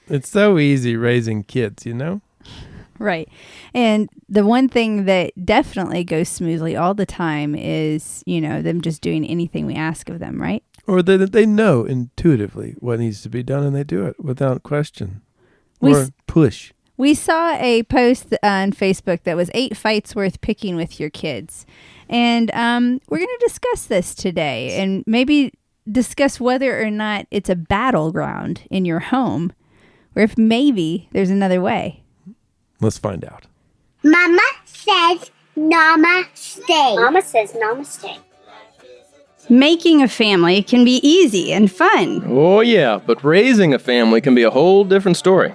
It's so easy raising kids, Right. And the one thing that definitely goes smoothly all the time is, them just doing anything we ask of them, right? Or they know intuitively what needs to be done, and they do it without question or push. We saw a post on Facebook that was 8 fights worth picking with your kids. And we're going to discuss this today and maybe discuss whether or not it's a battleground in your home or if maybe there's another way. Let's find out. Mama says namaste. Mama says namaste. Making a family can be easy and fun. Oh, yeah, but raising a family can be a whole different story.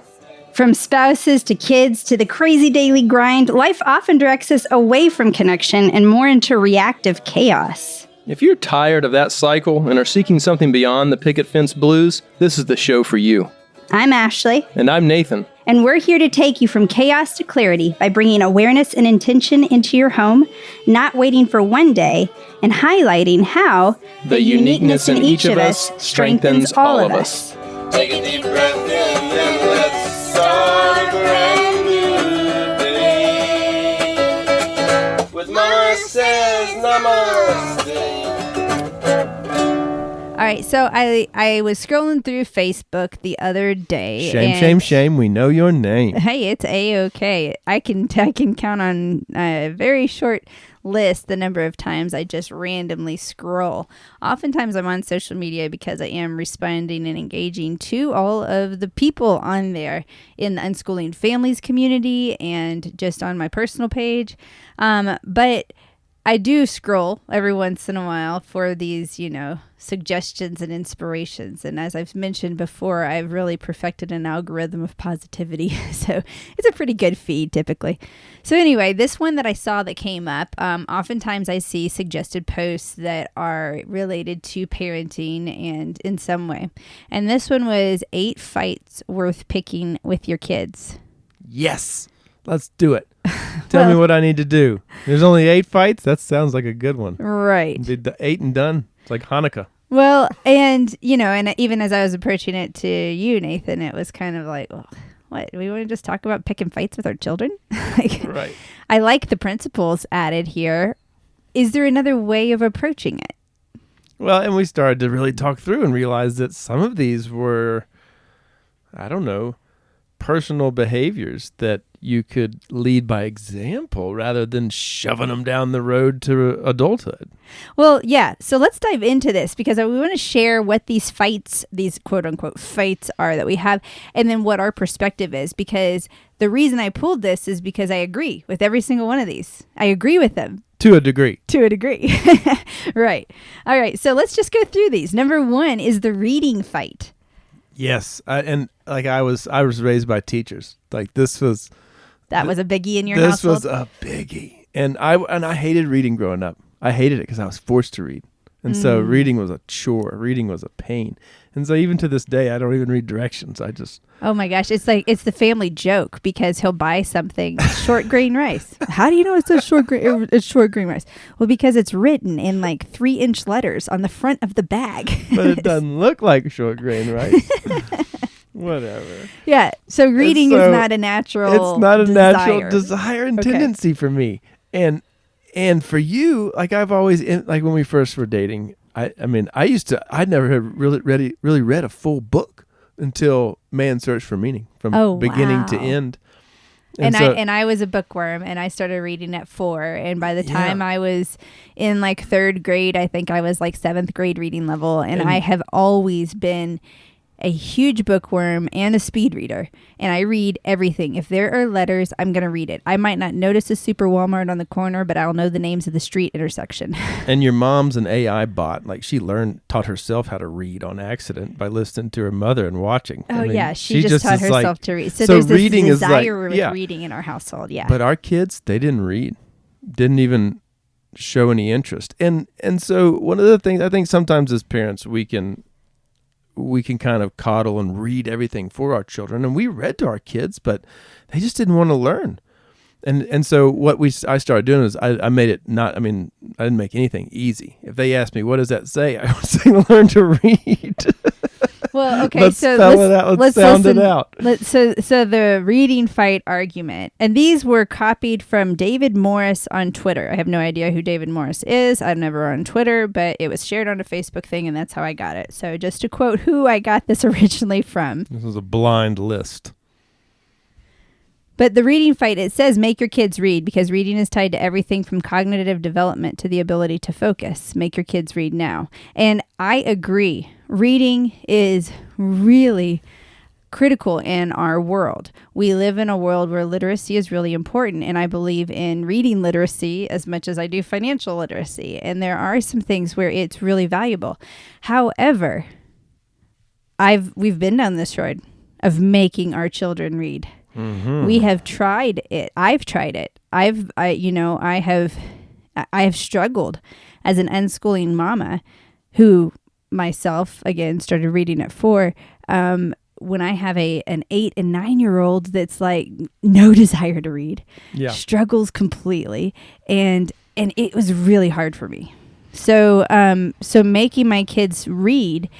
From spouses to kids to the crazy daily grind, life often directs us away from connection and more into reactive chaos. If you're tired of that cycle and are seeking something beyond the picket fence blues, this is the show for you. I'm Ashley. And I'm Nathan. And we're here to take you from chaos to clarity by bringing awareness and intention into your home, not waiting for one day, and highlighting how the uniqueness in each of us strengthens all of us. Take a deep breath in and let's start a brand new day. With Mama says namaste. All right, so I was scrolling through Facebook the other day. Shame. We know your name. Hey, it's A-OK. I can count on a very short list the number of times I just randomly scroll. Oftentimes I'm on social media because I am responding and engaging to all of the people on there in the Unschooling Families community and just on my personal page. But I do scroll every once in a while for these, suggestions and inspirations. And as I've mentioned before, I've really perfected an algorithm of positivity. So it's a pretty good feed typically. So anyway, this one that I saw that came up, oftentimes I see suggested posts that are related to parenting and in some way. And this one was 8 fights worth picking with your kids. Yes. Let's do it. Tell me what I need to do. There's only 8 fights? That sounds like a good one. Right. Did the 8 and done? It's like Hanukkah. Well, and, and even as I was approaching it to you, Nathan, it was kind of like, well, what? We want to just talk about picking fights with our children? Right. I like the principles added here. Is there another way of approaching it? Well, and we started to really talk through and realize that some of these were, personal behaviors that you could lead by example rather than shoving them down the road to adulthood. Well, yeah. So let's dive into this because we want to share what these fights, these quote unquote fights are that we have, and then what our perspective is. Because the reason I pulled this is because I agree with every single one of these. I agree with them. To a degree. Right. All right. So let's just go through these. Number 1 is the reading fight. Yes. I was raised by teachers. Like this was... That was a biggie in your household? This was a biggie. And I hated reading growing up. I hated it because I was forced to read. And so reading was a chore. Reading was a pain. And so even to this day, I don't even read directions. I just... Oh my gosh. It's the family joke because he'll buy something, short grain rice. How do you know it's short grain rice? Well, because it's written in 3-inch letters on the front of the bag. But it doesn't look like short grain rice. Whatever. Yeah. So reading is not a natural It's not a desire. natural desire and tendency for me. And for you, I've always, when we first were dating, I'd never had really read a full book until Man's Search for Meaning from beginning to end. And I was a bookworm, and I started reading at 4. And by the time I was in 3rd grade, I think I was 7th grade reading level. And I have always been a huge bookworm and a speed reader. And I read everything. If there are letters, I'm going to read it. I might not notice a super Walmart on the corner, but I'll know the names of the street intersection. And your mom's an AI bot. She taught herself how to read on accident by listening to her mother and watching. Oh, yeah. She just taught herself to read. So there's reading this desire with reading in our household. Yeah. But our kids, they didn't read. Didn't even show any interest. And so one of the things I think sometimes as parents, we can kind of coddle and read everything for our children. And we read to our kids, but they just didn't want to learn. And so what I started doing is I made it I didn't make anything easy. If they asked me, what does that say? I would say, learn to read. Well, okay, Let's so spell it out. Let's sound it out. So the reading fight argument, and these were copied from David Morris on Twitter. I have no idea who David Morris is. I'm never on Twitter, but it was shared on a Facebook thing, and that's how I got it. So just to quote who I got this originally from. This was a blind list. But the reading fight, it says make your kids read because reading is tied to everything from cognitive development to the ability to focus. Make your kids read now. And I agree. Reading is really critical in our world. We live in a world where literacy is really important, and I believe in reading literacy as much as I do financial literacy. And there are some things where it's really valuable. However, we've been down this road of making our children read. Mm-hmm. We have tried it. I've tried it. I have struggled as an unschooling mama who myself, again, started reading at 4. When I have an 8 and 9-year-old that's like no desire to read, struggles completely. And it was really hard for me. So making my kids read,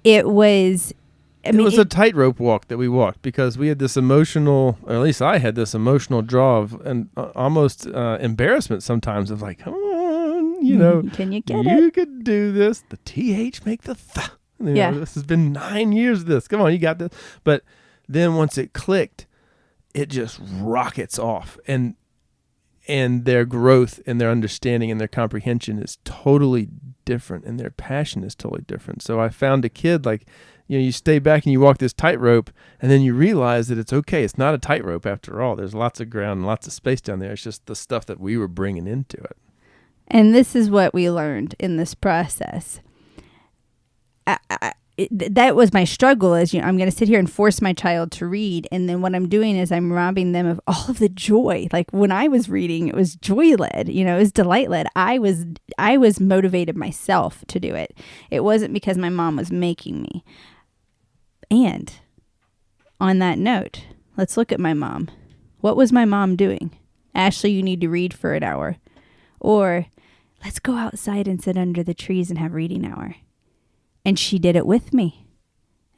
it was a tightrope walk that we walked because we had this emotional, or at least I had this emotional draw of and almost embarrassment sometimes of like, come on, can you get it? You could do this. The TH make the th. This has been 9 years of this. Come on, you got this. But then once it clicked, it just rockets off. And their growth and their understanding and their comprehension is totally different and their passion is totally different. So I found a kid like, you stay back and you walk this tightrope and then you realize that it's okay. It's not a tightrope after all. There's lots of ground and lots of space down there. It's just the stuff that we were bringing into it. And this is what we learned in this process. That was my struggle is, I'm going to sit here and force my child to read. And then what I'm doing is I'm robbing them of all of the joy. Like when I was reading, it was joy led, it was delight led. I was motivated myself to do it. It wasn't because my mom was making me. And on that note, let's look at my mom. What was my mom doing? Ashley, you need to read for an hour. Or let's go outside and sit under the trees and have reading hour. And she did it with me.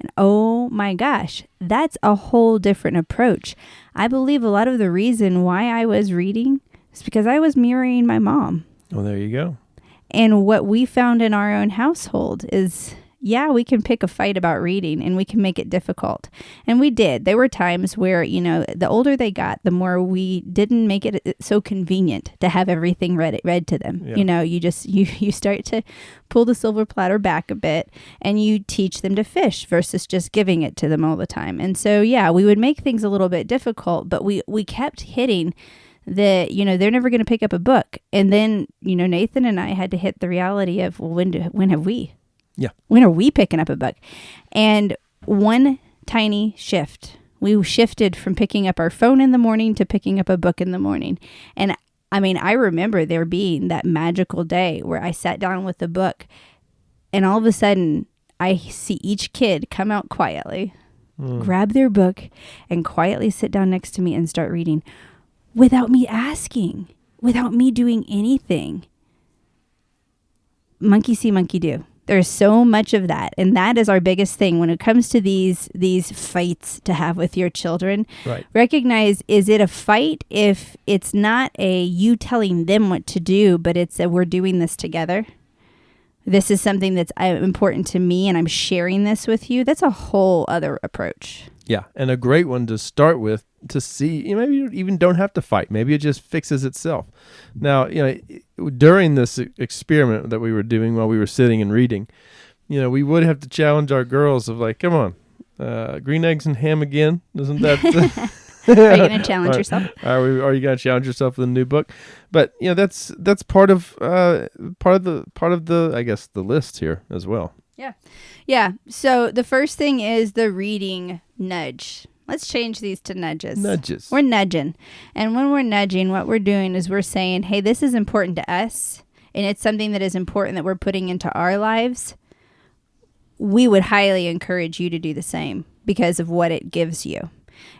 And oh my gosh, that's a whole different approach. I believe a lot of the reason why I was reading is because I was mirroring my mom. Well, there you go. And what we found in our own household is, we can pick a fight about reading and we can make it difficult. And we did. There were times where, the older they got, the more we didn't make it so convenient to have everything read to them. Yeah. You start to pull the silver platter back a bit and you teach them to fish versus just giving it to them all the time. And so, we would make things a little bit difficult, but we kept hitting that, they're never going to pick up a book. And then, Nathan and I had to hit the reality of, well, when have we? Yeah. When are we picking up a book? And one tiny shift, we shifted from picking up our phone in the morning to picking up a book in the morning. And I remember there being that magical day where I sat down with the book and all of a sudden I see each kid come out quietly, grab their book and quietly sit down next to me and start reading without me asking, without me doing anything. Monkey see, monkey do. There's so much of that. And that is our biggest thing when it comes to these fights to have with your children. Right. Recognize, is it a fight if it's not a you telling them what to do, but it's a we're doing this together? This is something that's important to me and I'm sharing this with you. That's a whole other approach. Yeah. And a great one to start with to see, maybe you even don't have to fight. Maybe it just fixes itself. Now, during this experiment that we were doing while we were sitting and reading, we would have to challenge our girls of like, come on, green eggs and ham again. Isn't that? Are you going to challenge yourself? Are you going to challenge yourself with a new book? But that's part of the I guess the list here as well. Yeah. So the first thing is the reading nudge. Let's change these to nudges. Nudges. We're nudging. And when we're nudging, what we're doing is we're saying, hey, this is important to us, and it's something that is important that we're putting into our lives. We would highly encourage you to do the same because of what it gives you.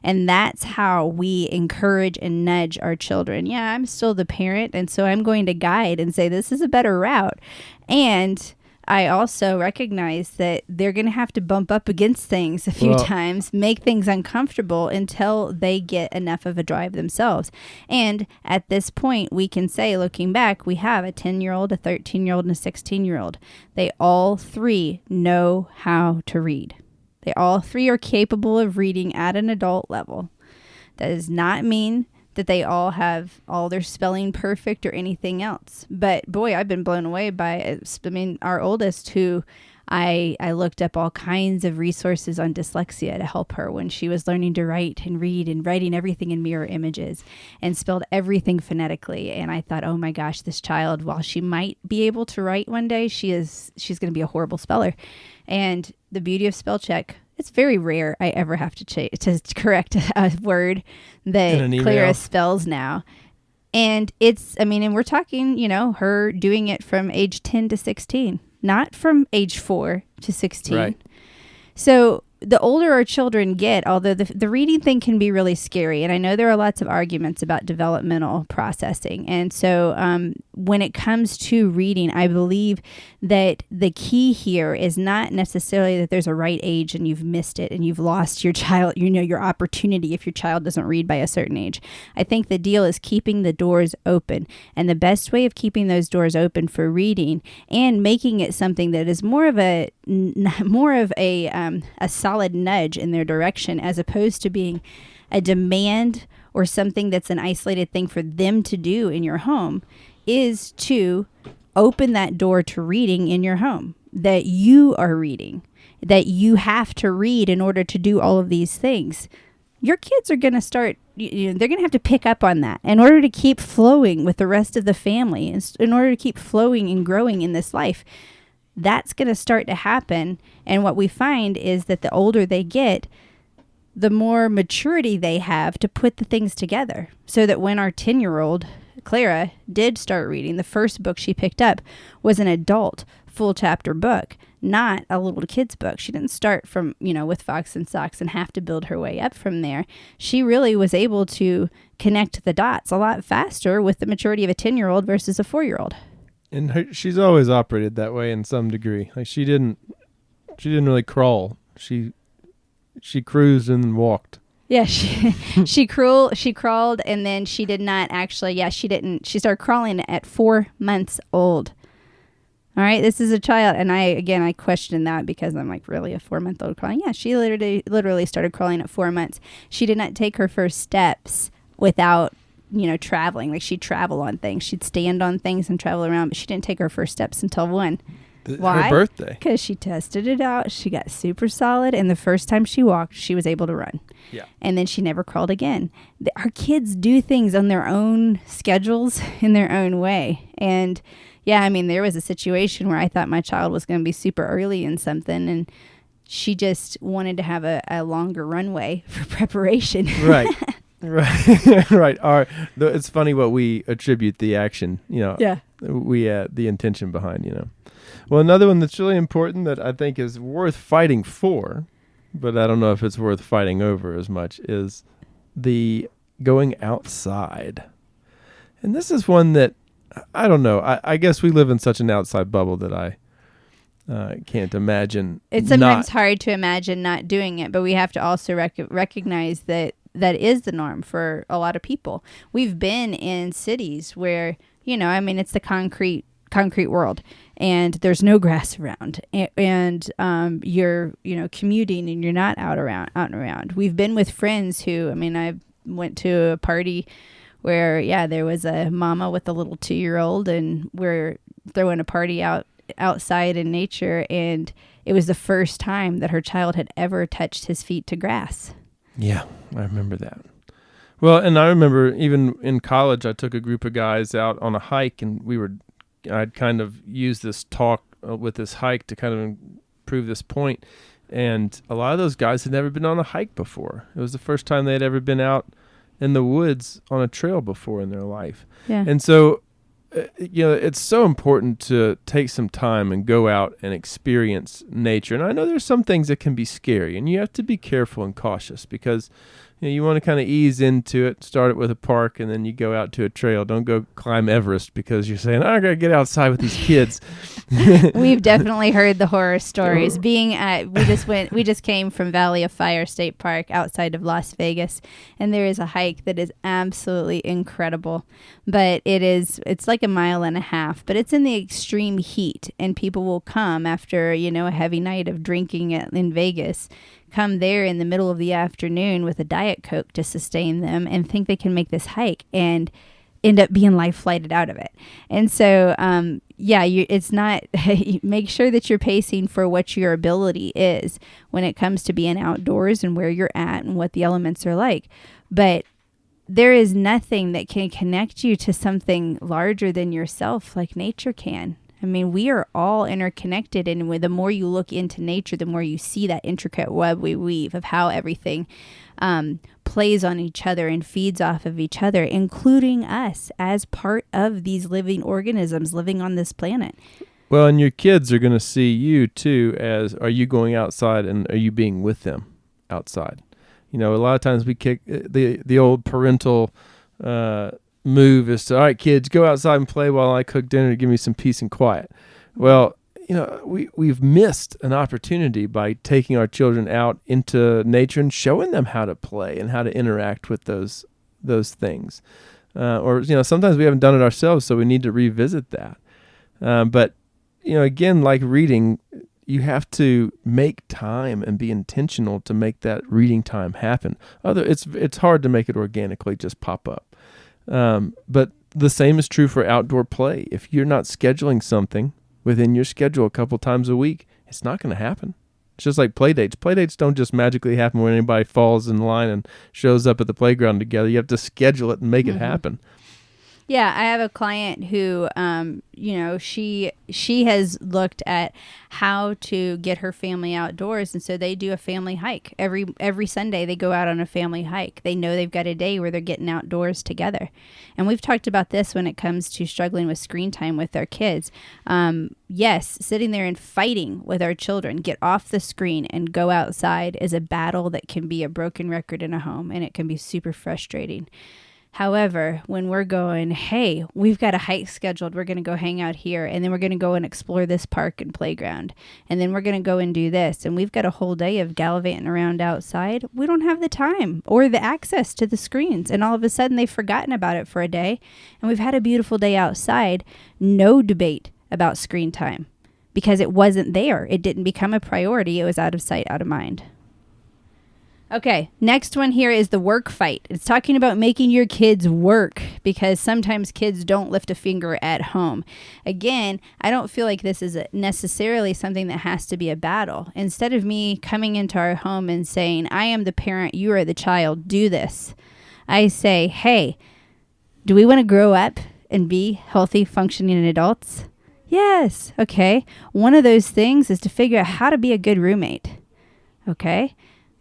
And that's how we encourage and nudge our children. Yeah, I'm still the parent, and so I'm going to guide and say this is a better route. And I also recognize that they're going to have to bump up against things a few times, make things uncomfortable until they get enough of a drive themselves. And at this point, we can say, looking back, we have a 10-year-old, a 13-year-old, and a 16-year-old. They all three know how to read. They all three are capable of reading at an adult level. That does not mean that they all have all their spelling perfect or anything else. But boy, I've been blown away by, our oldest, who I looked up all kinds of resources on dyslexia to help her when she was learning to write and read and writing everything in mirror images and spelled everything phonetically. And I thought, oh my gosh, this child, while she might be able to write one day, she's going to be a horrible speller. And the beauty of spell check, it's very rare I ever have to correct a word that Clara spells now. And and we're talking, her doing it from age 10 to 16, not from age 4 to 16. Right. So the older our children get, although the reading thing can be really scary, and I know there are lots of arguments about developmental processing. And so when it comes to reading, I believe that the key here is not necessarily that there's a right age and you've missed it and you've lost your child, your opportunity if your child doesn't read by a certain age. I think the deal is keeping the doors open. And the best way of keeping those doors open for reading and making it something that is more of a solid nudge in their direction, as opposed to being a demand or something that's an isolated thing for them to do in your home, is to open that door to reading in your home, that you are reading, that you have to read in order to do all of these things. Your kids are going to start, they're going to have to pick up on that in order to keep flowing with the rest of the family, in order to keep flowing and growing in this life. That's going to start to happen. And what we find is that the older they get, the more maturity they have to put the things together. So that when our 10-year-old, Clara, did start reading, the first book she picked up was an adult full chapter book, not a little kid's book. She didn't start from, with Fox and Socks and have to build her way up from there. She really was able to connect the dots a lot faster with the maturity of a 10-year-old versus a 4-year-old. And she's always operated that way in some degree. Like she didn't really crawl. She cruised and walked. Yeah, she crawled, and then she did not actually. Yeah, she didn't. She started crawling at 4 months old. All right, this is a child, and I question that because I'm like, really, a 4-month-old crawling? Yeah, she literally started crawling at 4 months. She did not take her first steps without traveling. Like, she'd travel on things. She'd stand on things and travel around, but she didn't take her first steps until 1. Why? Her birthday. Because she tested it out. She got super solid, and the first time she walked, she was able to run. Yeah. And then she never crawled again. Our kids do things on their own schedules in their own way. And yeah, there was a situation where I thought my child was going to be super early in something, and she just wanted to have a longer runway for preparation. Right. Right. Right. It's funny what we attribute the action, Yeah. The intention behind, Well, another one that's really important that I think is worth fighting for, but I don't know if it's worth fighting over as much, is the going outside. And this is one that, I don't know, I guess we live in such an outside bubble that I can't imagine. It's sometimes hard to imagine not doing it, but we have to also recognize that is the norm for a lot of people. We've been in cities where, it's the concrete world, and there's no grass around, and you're commuting and you're not out and around. We've been with friends who, I went to a party where there was a mama with a little 2-year-old, and we're throwing a party outside in nature, and it was the first time that her child had ever touched his feet to grass. Yeah, I remember that. Well, and I remember even in college, I took a group of guys out on a hike, and I'd kind of used this talk with this hike to kind of prove this point. And a lot of those guys had never been on a hike before. It was the first time they had ever been out in the woods on a trail before in their life. Yeah. And so, it's so important to take some time and go out and experience nature. And I know there's some things that can be scary, and you have to be careful and cautious because, You want to kind of ease into it, start it with a park, and then you go out to a trail. Don't go climb Everest because you're saying, I got to get outside with these kids. We've definitely heard the horror stories. We just came from Valley of Fire State Park outside of Las Vegas, and there is a hike that is absolutely incredible. But it's like a mile and a half, but it's in the extreme heat, and people will come after, a heavy night of drinking in Vegas, come there in the middle of the afternoon with a Diet Coke to sustain them and think they can make this hike and end up being life flighted out of it. And so, it's not, make sure that you're pacing for what your ability is when it comes to being outdoors and where you're at and what the elements are like. But there is nothing that can connect you to something larger than yourself like nature can. I mean, we are all interconnected, and the more you look into nature, the more you see that intricate web we weave of how everything plays on each other and feeds off of each other, including us as part of these living organisms living on this planet. Well, and your kids are going to see you too as, are you going outside and are you being with them outside? A lot of times we kick the old parental move is to, all right, kids, go outside and play while I cook dinner to give me some peace and quiet. Well, we've missed an opportunity by taking our children out into nature and showing them how to play and how to interact with those things. Or sometimes we haven't done it ourselves, so we need to revisit that. But again, like reading, you have to make time and be intentional to make that reading time happen. It's hard to make it organically just pop up. But the same is true for outdoor play. If you're not scheduling something within your schedule a couple times a week, it's not going to happen. It's just like play dates. Play dates don't just magically happen when anybody falls in line and shows up at the playground together. You have to schedule it and make it happen. Yeah, I have a client who, she has looked at how to get her family outdoors, and so they do a family hike. Every Sunday they go out on a family hike. They know they've got a day where they're getting outdoors together. And we've talked about this when it comes to struggling with screen time with our kids. Yes, sitting there and fighting with our children, get off the screen and go outside is a battle that can be a broken record in a home, and it can be super frustrating. However, when we're going, hey, we've got a hike scheduled, we're going to go hang out here, and then we're going to go and explore this park and playground, and then we're going to go and do this, and we've got a whole day of gallivanting around outside, we don't have the time or the access to the screens, and all of a sudden they've forgotten about it for a day, and we've had a beautiful day outside, no debate about screen time, because it wasn't there. It didn't become a priority. It was out of sight, out of mind. Okay, next one here is the work fight. It's talking about making your kids work because sometimes kids don't lift a finger at home. Again, I don't feel like this is necessarily something that has to be a battle. Instead of me coming into our home and saying, I am the parent, you are the child, do this. I say, hey, do we want to grow up and be healthy, functioning adults? Yes. Okay. One of those things is to figure out how to be a good roommate. Okay.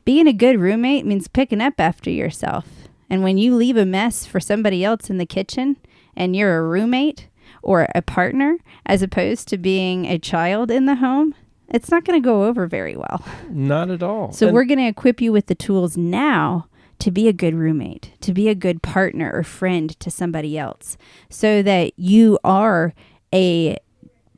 Being a good roommate means picking up after yourself. And when you leave a mess for somebody else in the kitchen and you're a roommate or a partner as opposed to being a child in the home, it's not going to go over very well. Not at all. So we're going to equip you with the tools now to be a good roommate, to be a good partner or friend to somebody else so that you are a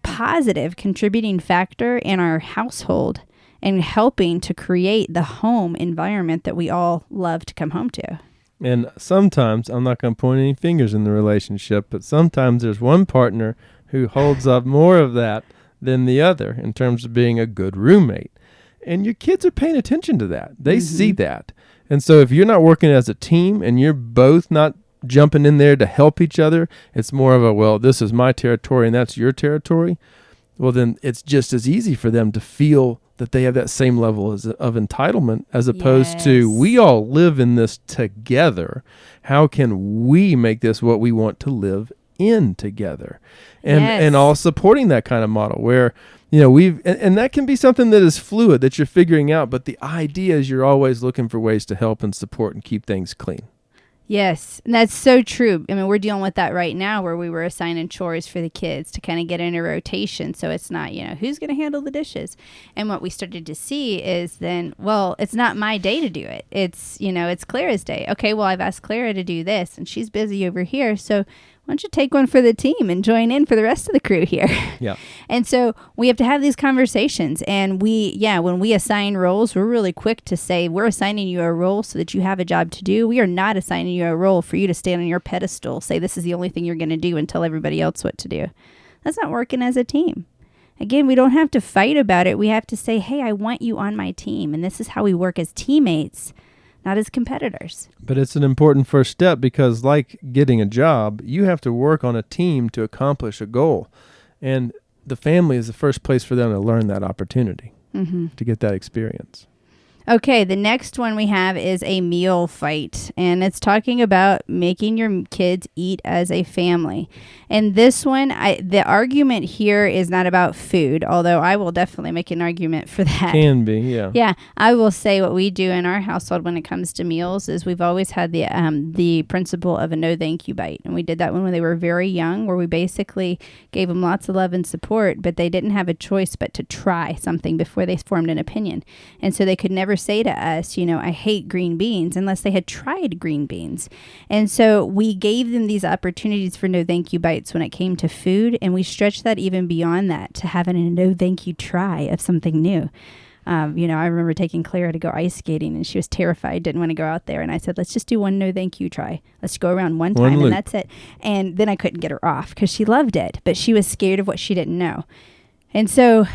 positive contributing factor in our household and helping to create the home environment that we all love to come home to. And sometimes, I'm not going to point any fingers in the relationship, but sometimes there's one partner who holds up more of that than the other in terms of being a good roommate. And your kids are paying attention to that. They see that. And so if you're not working as a team and you're both not jumping in there to help each other, it's more of a, well, this is my territory and that's your territory. Well, then it's just as easy for them to feel that they have that same level of entitlement as opposed to we all live in this together. How can we make this what we want to live in together? And all supporting that kind of model where, and that can be something that is fluid that you're figuring out. But the idea is you're always looking for ways to help and support and keep things clean. Yes, and that's so true. I mean, we're dealing with that right now where we were assigning chores for the kids to kind of get in a rotation. So it's not, who's going to handle the dishes? And what we started to see is then, well, it's not my day to do it. It's, it's Clara's day. Okay, well, I've asked Clara to do this and she's busy over here. So why don't you take one for the team and join in for the rest of the crew here? Yeah. And so we have to have these conversations. And when we assign roles, we're really quick to say, we're assigning you a role so that you have a job to do. We are not assigning you a role for you to stand on your pedestal, say this is the only thing you're going to do and tell everybody else what to do. That's not working as a team. Again, we don't have to fight about it. We have to say, hey, I want you on my team. And this is how we work as teammates, not as competitors. But it's an important first step because, like getting a job, you have to work on a team to accomplish a goal. And the family is the first place for them to learn that opportunity, to get that experience. Okay, the next one we have is a meal fight, and it's talking about making your kids eat as a family. And this one, the argument here is not about food, although I will definitely make an argument for that. Can be, yeah. Yeah, I will say what we do in our household when it comes to meals is we've always had the principle of a no thank you bite. And we did that when they were very young, where we basically gave them lots of love and support, but they didn't have a choice but to try something before they formed an opinion. And so they could never say to us, I hate green beans unless they had tried green beans. And so we gave them these opportunities for no thank you bites when it came to food. And we stretched that even beyond that to having a no thank you try of something new. I remember taking Clara to go ice skating and she was terrified, didn't want to go out there. And I said, let's just do one no thank you try. Let's go around one time and that's it. And then I couldn't get her off because she loved it, but she was scared of what she didn't know. And so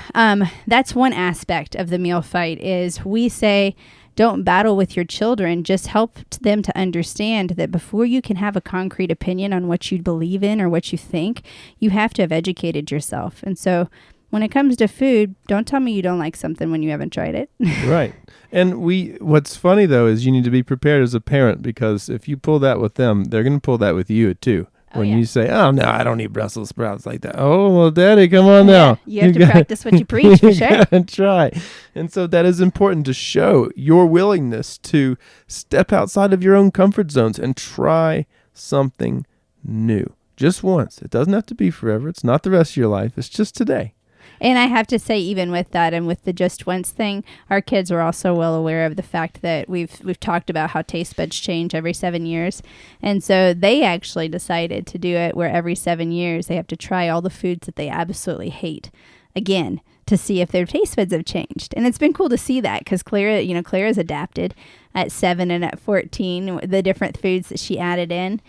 that's one aspect of the meal fight is we say, don't battle with your children. Just help them to understand that before you can have a concrete opinion on what you believe in or what you think, you have to have educated yourself. And so when it comes to food, don't tell me you don't like something when you haven't tried it. Right. And what's funny, though, is you need to be prepared as a parent because if you pull that with them, they're going to pull that with you, too. When you say, oh, no, I don't eat Brussels sprouts like that. Oh, well, Daddy, come on now. You have to practice what you preach, for sure. And try. And so that is important to show your willingness to step outside of your own comfort zones and try something new. Just once. It doesn't have to be forever. It's not the rest of your life. It's just today. And I have to say, even with that and with the just once thing, our kids are also well aware of the fact that we've talked about how taste buds change every 7 years. And so they actually decided to do it where every 7 years they have to try all the foods that they absolutely hate again to see if their taste buds have changed. And it's been cool to see that because Clara's adapted at 7 and at 14, the different foods that she added in.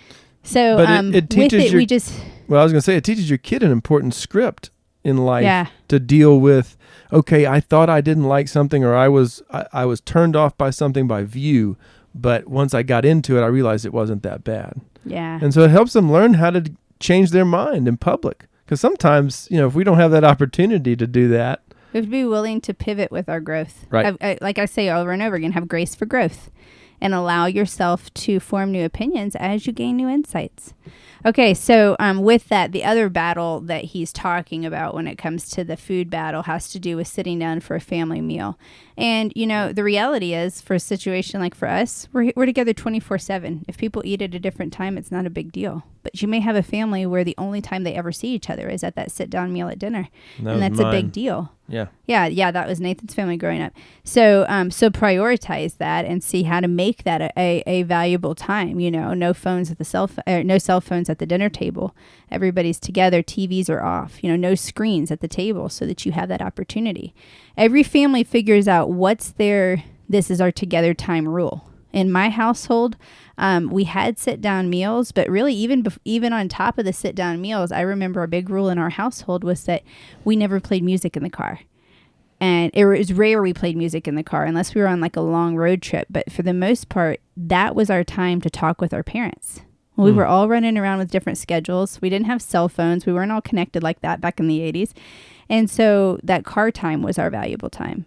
So it teaches with it, I was going to say, it teaches your kid an important script in life to deal with, okay, I thought I didn't like something or I was turned off by something by view, but once I got into it, I realized it wasn't that bad. Yeah. And so it helps them learn how to change their mind in public. Because sometimes, if we don't have that opportunity to do that. We have to be willing to pivot with our growth. Right. Like I say over and over again, have grace for growth and allow yourself to form new opinions as you gain new insights. Okay, so with that, the other battle that he's talking about when it comes to the food battle has to do with sitting down for a family meal. And, the reality is for a situation like for us, we're together 24/7. If people eat at a different time, it's not a big deal. But you may have a family where the only time they ever see each other is at that sit-down meal at dinner. And that's a big deal. Yeah. Yeah, that was Nathan's family growing up. So prioritize that and see how to make that a valuable time. No phones at no cell phones at the dinner table. Everybody's together. TVs are off. No screens at the table so that you have that opportunity. Every family figures out what's this is our together time rule. In my household, we had sit-down meals, but really even on top of the sit-down meals, I remember a big rule in our household was that we never played music in the car. And it was rare we played music in the car unless we were on like a long road trip. But for the most part, that was our time to talk with our parents. We were all running around with different schedules. We didn't have cell phones. We weren't all connected like that back in the 80s. And so that car time was our valuable time.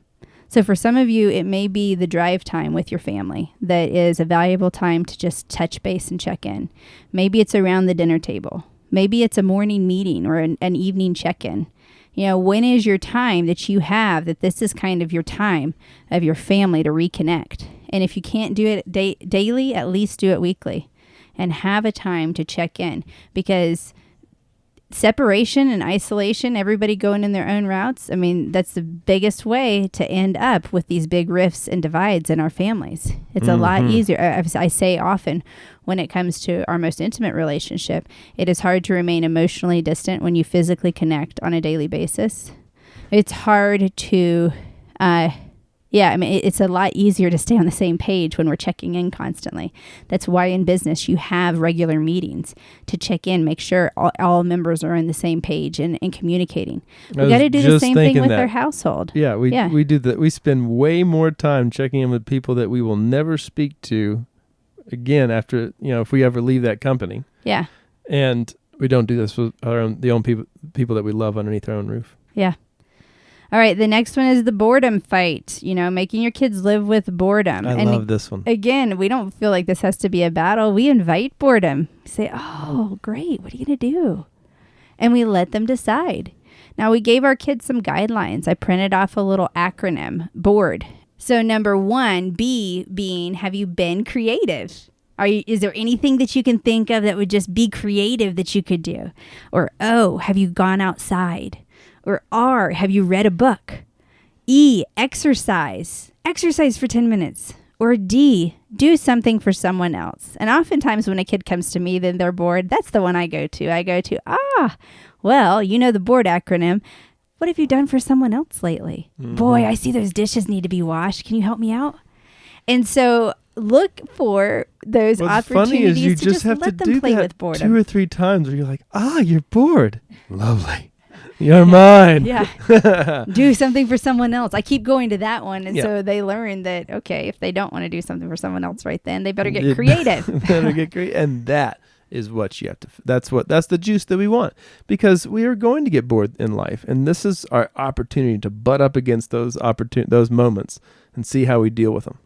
So for some of you, it may be the drive time with your family that is a valuable time to just touch base and check in. Maybe it's around the dinner table. Maybe it's a morning meeting or an evening check-in. When is your time that you have that this is kind of your time of your family to reconnect? And if you can't do it daily, at least do it weekly. and have a time to check in, because separation and isolation, everybody going in their own routes, I mean, that's the biggest way to end up with these big rifts and divides in our families. It's a lot easier. I say often, when it comes to our most intimate relationship, it is hard to remain emotionally distant when you physically connect on a daily basis. It's hard to, it's a lot easier to stay on the same page when we're checking in constantly. That's why in business you have regular meetings to check in, make sure all members are on the same page and communicating. We got to do the same thing with our household. Yeah, we do that. We spend way more time checking in with people that we will never speak to again after, if we ever leave that company. Yeah. And we don't do this with the own people that we love underneath our own roof. Yeah. All right, the next one is the boredom fight, making your kids live with boredom. I love this one. Again, we don't feel like this has to be a battle. We invite boredom. We say, oh, great, what are you going to do? And we let them decide. Now, we gave our kids some guidelines. I printed off a little acronym, BORED. So number 1, B being, have you been creative? Is there anything that you can think of that would just be creative that you could do? Or O, have you gone outside? Or R, have you read a book? E, exercise. Exercise for 10 minutes. Or D, do something for someone else. And oftentimes when a kid comes to me, then they're bored. That's the one I go to. Well, the BORED acronym. What have you done for someone else lately? Mm-hmm. Boy, I see those dishes need to be washed. Can you help me out? And so look for those opportunities you to just have let to them do play that with boredom. 2 or 3 times where you're like, you're bored. Lovely. You're mine. Yeah. Do something for someone else. I keep going to that one. And so they learn that, okay, if they don't want to do something for someone else right then, they better get creative. And that is what you have to, that's the juice that we want, because we are going to get bored in life. And this is our opportunity to butt up against those moments and see how we deal with them.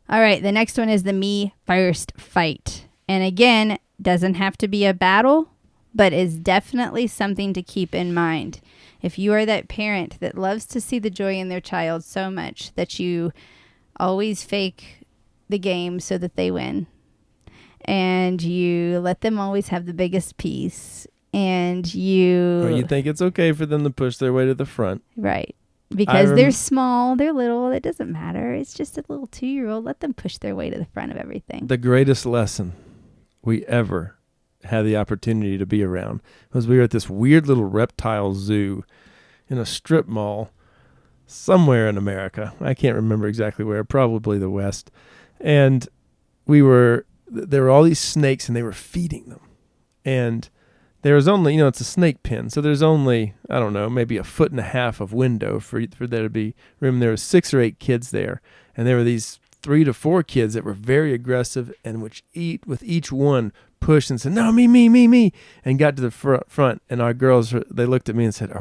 All right. The next one is the me first fight. And again, doesn't have to be a battle, but is definitely something to keep in mind. If you are that parent that loves to see the joy in their child so much that you always fake the game so that they win, and you let them always have the biggest piece, and you think it's okay for them to push their way to the front. Right. Because they're small, they're little, it doesn't matter. It's just a little 2-year-old. Let them push their way to the front of everything. The greatest lesson we ever had the opportunity to be around was we were at this weird little reptile zoo in a strip mall somewhere in America. I can't remember exactly where, probably the West. And there were all these snakes and they were feeding them. And there was only, it's a snake pen. So there's only, I don't know, maybe 1.5 feet of window for there to be room. There was 6 or 8 kids there. And there were these 3 to 4 kids that were very aggressive and which with each one pushed and said, no, me, and got to the front. And our girls, they looked at me and said,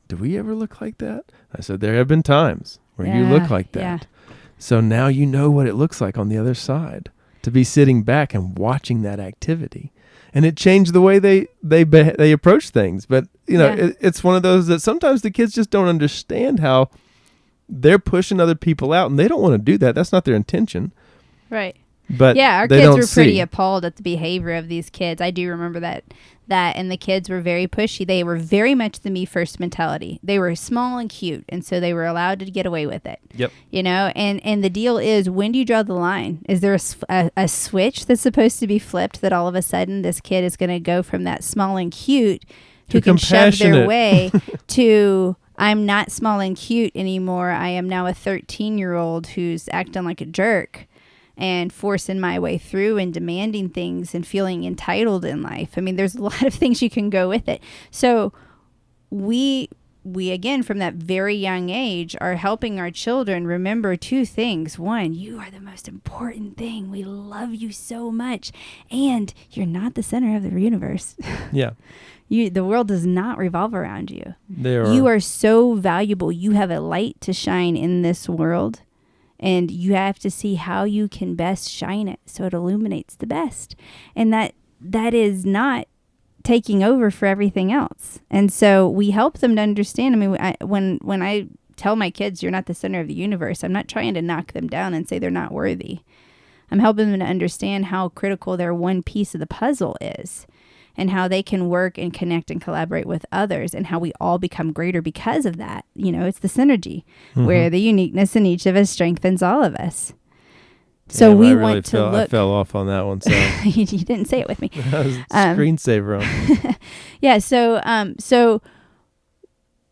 do we ever look like that? I said, there have been times where you look like that. Yeah. So now you know what it looks like on the other side, to be sitting back and watching that activity. And it changed the way they approach things. But, it's one of those that sometimes the kids just don't understand how they're pushing other people out, and they don't want to do that. That's not their intention. Right. But our kids were pretty appalled at the behavior of these kids. I do remember that, and the kids were very pushy. They were very much the me first mentality. They were small and cute, and so they were allowed to get away with it. Yep. And the deal is, when do you draw the line? Is there a switch that's supposed to be flipped that all of a sudden this kid is going to go from that small and cute who can shove their way to, I'm not small and cute anymore. I am now a 13-year-old who's acting like a jerk and forcing my way through and demanding things and feeling entitled in life. I mean, there's a lot of things you can go with it. So we again, from that very young age, are helping our children remember 2 things. 1, you are the most important thing. We love you so much. And you're not the center of the universe. Yeah. The world does not revolve around you. You are so valuable. You have a light to shine in this world. And you have to see how you can best shine it so it illuminates the best. And that is not taking over for everything else. And so we help them to understand. I mean, when I tell my kids you're not the center of the universe, I'm not trying to knock them down and say they're not worthy. I'm helping them to understand how critical their one piece of the puzzle is, and how they can work and connect and collaborate with others, and how we all become greater because of that. It's the synergy where the uniqueness in each of us strengthens all of us. So Damn, we I really want to look. I fell off on that one. So You didn't say it with me. that was screensaver on. Yeah. So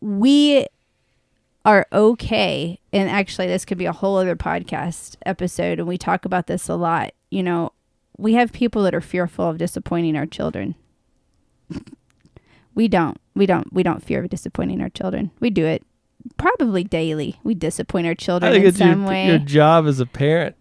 we are okay. And actually, this could be a whole other podcast episode. And we talk about this a lot. We have people that are fearful of disappointing our children. We don't fear of disappointing our children. We do it probably daily. We disappoint our children in some way. Your job as a parent.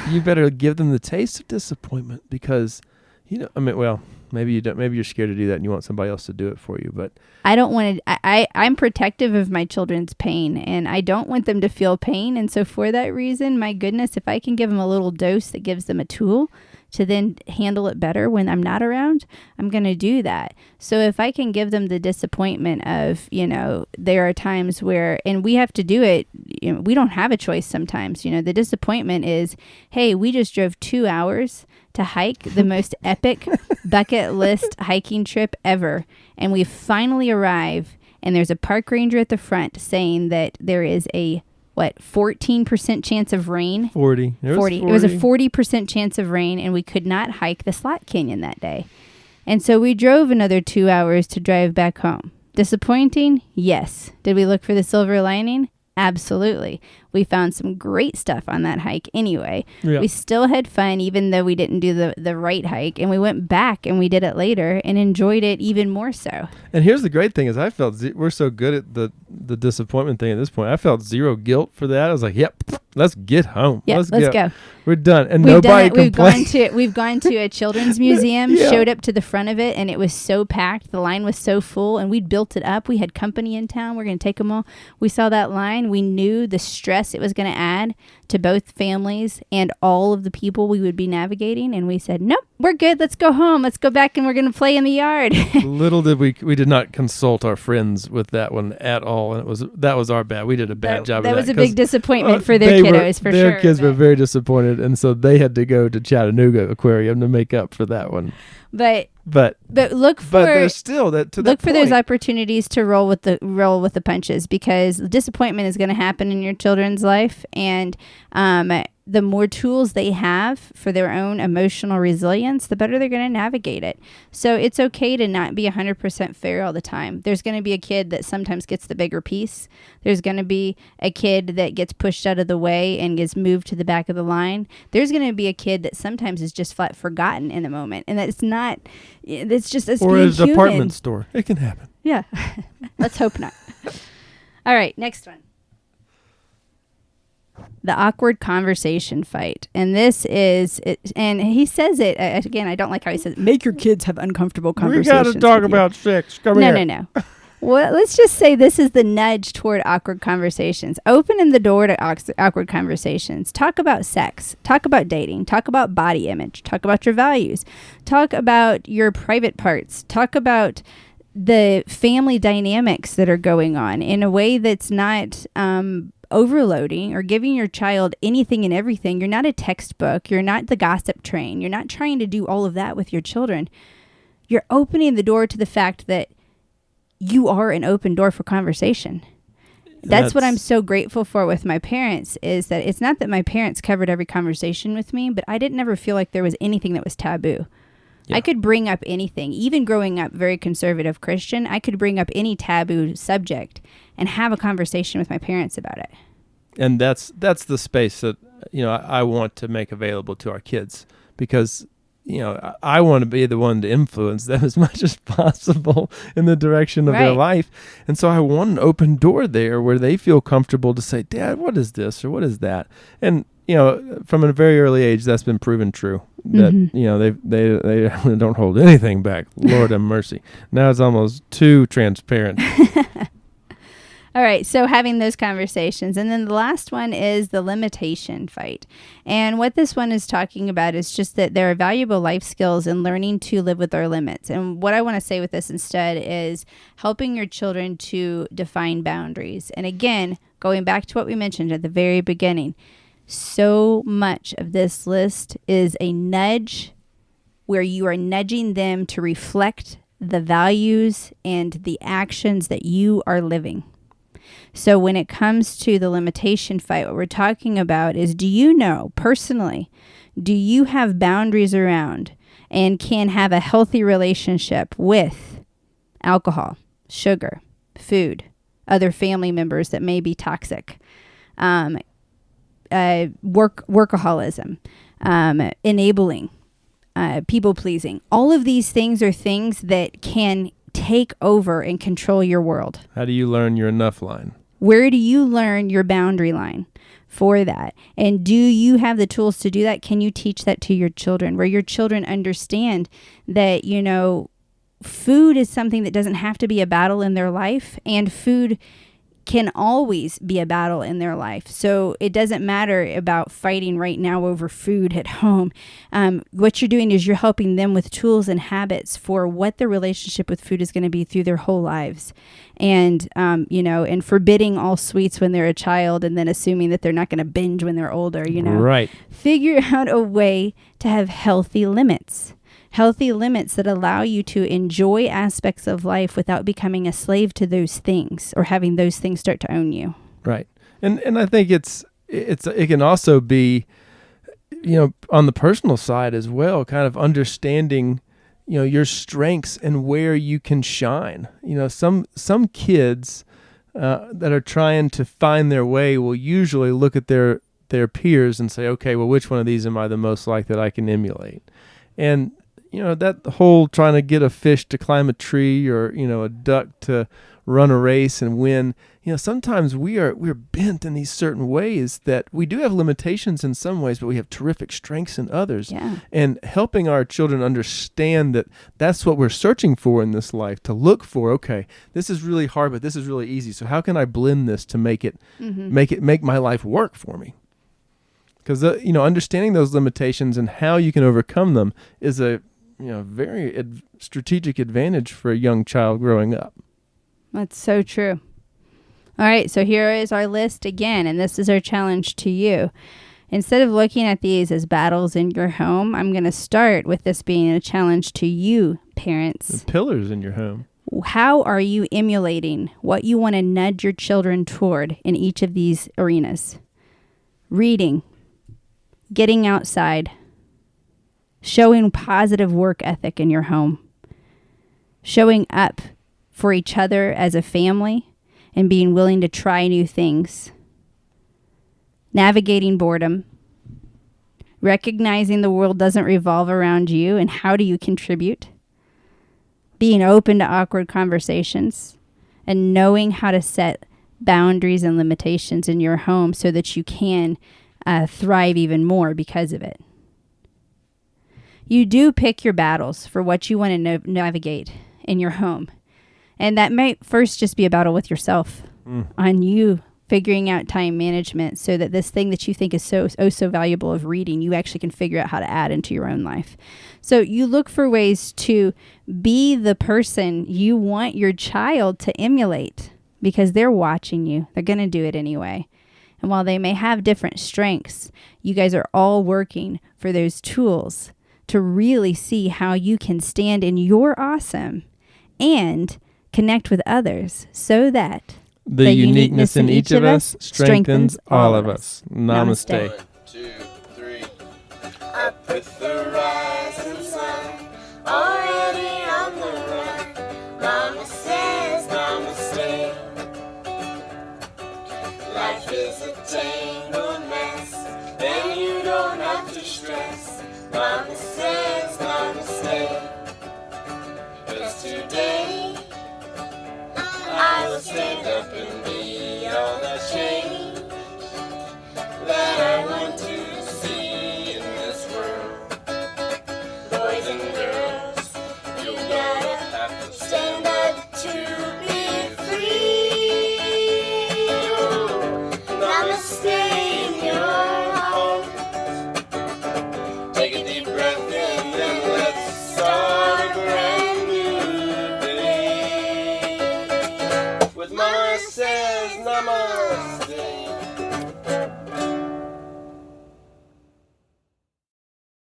You better give them the taste of disappointment because, maybe you don't. Maybe you're scared to do that and you want somebody else to do it for you. But I don't want to. I'm protective of my children's pain, and I don't want them to feel pain. And so for that reason, my goodness, if I can give them a little dose that gives them a tool to then handle it better when I'm not around, I'm going to do that. So if I can give them the disappointment of, there are times where, and we have to do it, we don't have a choice sometimes. The disappointment is, hey, we just drove 2 hours to hike the most epic bucket list hiking trip ever. And we finally arrive, and there's a park ranger at the front saying that there is a 14% chance of rain? 40. 40. It was a 40% chance of rain, and we could not hike the Slot Canyon that day. And so we drove another 2 hours to drive back home. Disappointing? Yes. Did we look for the silver lining? Absolutely. We found some great stuff on that hike anyway. Yeah. We still had fun even though we didn't do the right hike, and we went back and we did it later and enjoyed it even more so. And here's the great thing is I felt we're so good at the disappointment thing at this point. I felt zero guilt for that. I was like, yep, let's get home. Yep, let's go. We're done. And nobody complained. We've gone to a children's museum, showed up to the front of it, and it was so packed. The line was so full, and we'd built it up. We had company in town. We're going to take them all. We saw that line. We knew the stress it was going to add to both families and all of the people we would be navigating, and we said, nope, we're good. Let's go home. Let's go back, and we're going to play in the yard. Little did we did not consult our friends with that one at all, and that was our bad. We did a bad job of that. That was a big disappointment for their kiddos, for sure. Their kids were very disappointed, and so they had to go to Chattanooga Aquarium to make up for that one. But look for there's still that to look that for those opportunities to roll with the punches, because disappointment is going to happen in your children's life, and the more tools they have for their own emotional resilience, the better they're going to navigate it. So it's okay to not be 100% fair all the time. There's going to be a kid that sometimes gets the bigger piece. There's going to be a kid that gets pushed out of the way and gets moved to the back of the line. There's going to be a kid that sometimes is just flat forgotten in the moment. And that's not, it's just us being human. Or a department store. It can happen. Yeah. Let's hope not. All right, next one. The awkward conversation fight. And this is, and he says it, again, I don't like how he says, make your kids have uncomfortable conversations. We got to talk about sex. Come here. No. Well, let's just say this is the nudge toward awkward conversations. Opening the door to awkward conversations. Talk about sex. Talk about dating. Talk about body image. Talk about your values. Talk about your private parts. Talk about the family dynamics that are going on in a way that's not overloading or giving your child anything and everything. You're not a textbook. You're not the gossip train. You're not trying to do all of that with your children. You're opening the door to the fact that you are an open door for conversation. That's what I'm so grateful for with my parents, is that it's not that my parents covered every conversation with me, but I didn't ever feel like there was anything that was taboo. Yeah. I could bring up anything. Even growing up very conservative Christian, I could bring up any taboo subject and have a conversation with my parents about it. And that's the space that I want to make available to our kids, because I want to be the one to influence them as much as possible in the direction of their life. And so I want an open door there where they feel comfortable to say, Dad, what is this or what is that? And from a very early age, that's been proven true. That they don't hold anything back. Lord have mercy. Now it's almost too transparent. All right, so having those conversations. And then the last one is the limitation fight. And what this one is talking about is just that there are valuable life skills in learning to live with our limits. And what I want to say with this instead is helping your children to define boundaries. And again, going back to what we mentioned at the very beginning, So much of this list is a nudge where you are nudging them to reflect the values and the actions that you are living. So when it comes to the limitation fight, what we're talking about is, do you know personally, do you have boundaries around and can have a healthy relationship with alcohol, sugar, food, other family members that may be toxic, workaholism, enabling, people pleasing? All of these things are things that can take over and control your world. How do you learn your enough line? Where do you learn your boundary line for that? And do you have the tools to do that? Can you teach that to your children, where your children understand that, food is something that doesn't have to be a battle in their life, and food can always be a battle in their life. So it doesn't matter about fighting right now over food at home. What you're doing is you're helping them with tools and habits for what their relationship with food is going to be through their whole lives. And, and forbidding all sweets when they're a child, and then assuming that they're not going to binge when they're older, Right. Figure out a way to have healthy limits that allow you to enjoy aspects of life without becoming a slave to those things or having those things start to own you. Right. And I think it can also be, on the personal side as well, kind of understanding, your strengths and where you can shine. Some kids that are trying to find their way will usually look at their peers and say, okay, well, which one of these am I the most like that I can emulate? And that whole trying to get a fish to climb a tree, or, a duck to run a race and win. Sometimes we're bent in these certain ways that we do have limitations in some ways, but we have terrific strengths in others. Yeah. And helping our children understand that that's what we're searching for in this life, to look for, okay, this is really hard, but this is really easy. So how can I blend this to make my life work for me? Because, understanding those limitations and how you can overcome them is a very strategic advantage for a young child growing up. That's so true. All right, so here is our list again, and this is our challenge to you. Instead of looking at these as battles in your home, I'm going to start with this being a challenge to you, parents. The pillars in your home. How are you emulating what you want to nudge your children toward in each of these arenas? Reading, getting outside, showing positive work ethic in your home, showing up for each other as a family and being willing to try new things, navigating boredom, recognizing the world doesn't revolve around you and how do you contribute, being open to awkward conversations, and knowing how to set boundaries and limitations in your home so that you can thrive even more because of it. You do pick your battles for what you want to navigate in your home. And that might first just be a battle with yourself on you figuring out time management so that this thing that you think is so valuable of reading, you actually can figure out how to add into your own life. So you look for ways to be the person you want your child to emulate because they're watching you. They're going to do it anyway. And while they may have different strengths, you guys are all working for those tools to really see how you can stand in your awesome and connect with others so that the uniqueness in each of us strengthens all of us. Namaste. 1, 2, 3. Up with the rising sun, already on the run. Mama says namaste. Life is a tangled mess, and you don't have to stress. Mama says namaste. 'Cause today I will stand up and be all the change that I want to see in this world. Boys and girls, you gotta have to stand up to be free. Namaste in your heart. Take a deep breath in, then let's start a brand new day. With Mama says namaste.